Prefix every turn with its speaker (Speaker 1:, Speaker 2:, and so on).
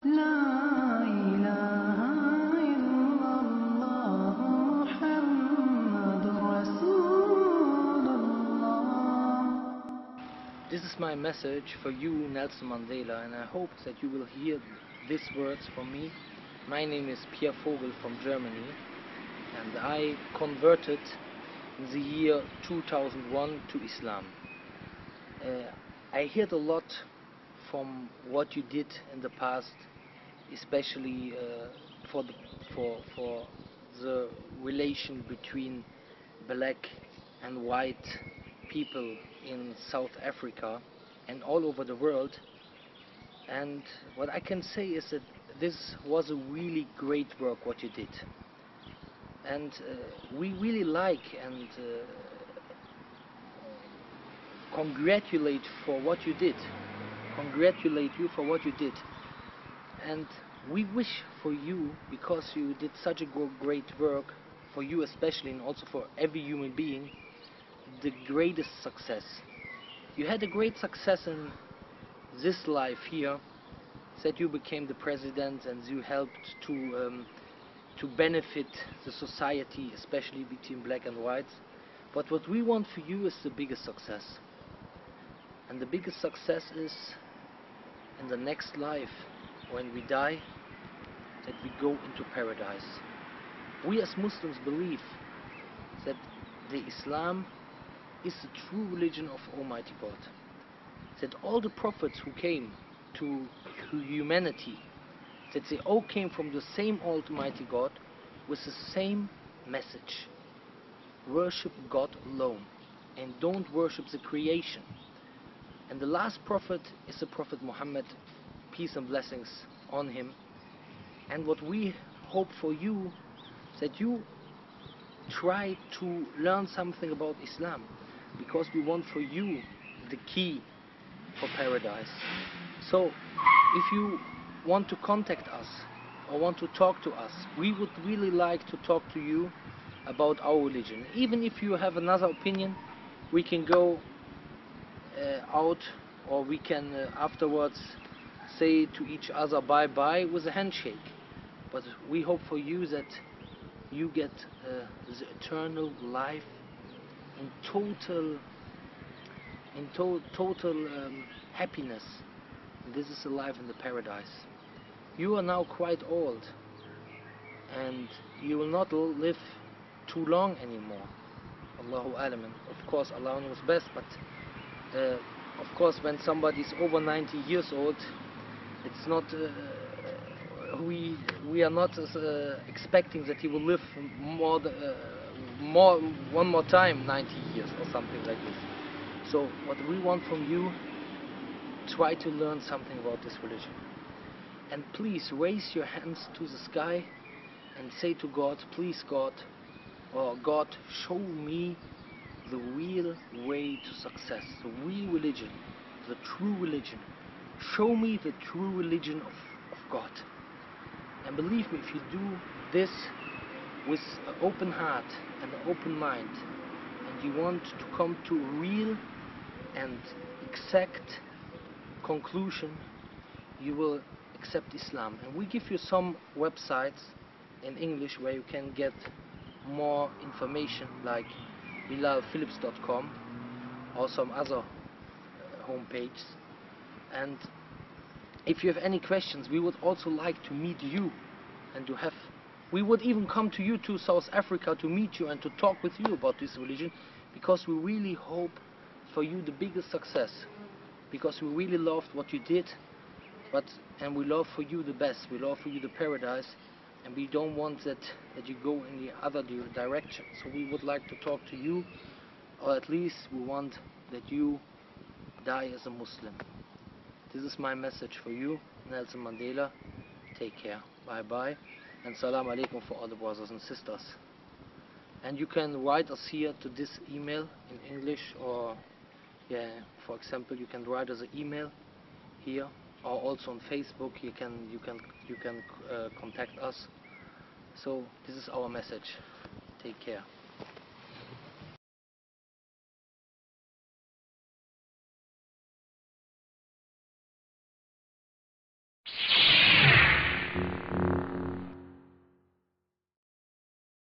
Speaker 1: لا إله إلا الله محمد رسول الله. This is my message for you, Nelson Mandela, and I hope that you will hear these words from me. My name is Pierre Vogel from Germany, and I converted in the year 2001 to Islam. I heard a lot from what you did in the past, especially for the relation between black and white people in South Africa and all over the world. And what I can say is that this was a really great work what you did, and we really like and congratulate for what you did. Congratulate you for what you did, and we wish for you, because you did such a great work, for you especially, and also for every human being, the greatest success. You had a great success in this life here, that you became the president and you helped to benefit the society, especially between black and whites. But what we want for you is the biggest success, and the biggest success is in the next life, when we die, that we go into paradise. We as Muslims believe that the Islam is the true religion of Almighty God, that all the prophets who came to humanity, that they all came from the same Almighty God with the same message: worship God alone and don't worship the creation. And the last prophet is the Prophet Muhammad, peace and blessings on him. And what we hope for you, that you try to learn something about Islam, because we want for you the key for paradise. So if you want to contact us or want to talk to us, we would really like to talk to you about our religion. Even if you have another opinion, we can go out, or we can afterwards say to each other bye bye with a handshake. But we hope for you that you get the eternal life in total happiness. And this is a life in the paradise. You are now quite old, and you will not live too long anymore. Allahu Alam. Of course, Allah knows best, but of course, when somebody is over 90 years old, it's not we are not expecting that he will live one more time 90 years or something like this. So what we want from you, try to learn something about this religion, and please raise your hands to the sky and say to God, please God, or God, show me the real way to success, the real religion, the true religion. Show me the true religion of God. And believe me, if you do this with an open heart and an open mind, and you want to come to a real and exact conclusion, you will accept Islam. And we give you some websites in English where you can get more information, like bilalphillips.com or some other homepages. And if you have any questions, we would also like to meet you, and we would even come to you to South Africa to meet you and to talk with you about this religion, because we really hope for you the biggest success, because we really loved what you did, and we love for you the best. We love for you the paradise, and we don't want that you go in the other direction. So we would like to talk to you, or at least we want that you die as a Muslim. This is my message for you, Nelson Mandela. Take care. Bye bye, and salam alaikum for all the brothers and sisters. And you can write us here to this email in English, or for example, you can write us an email here, or also on Facebook. You can contact us. So this is our message. Take care.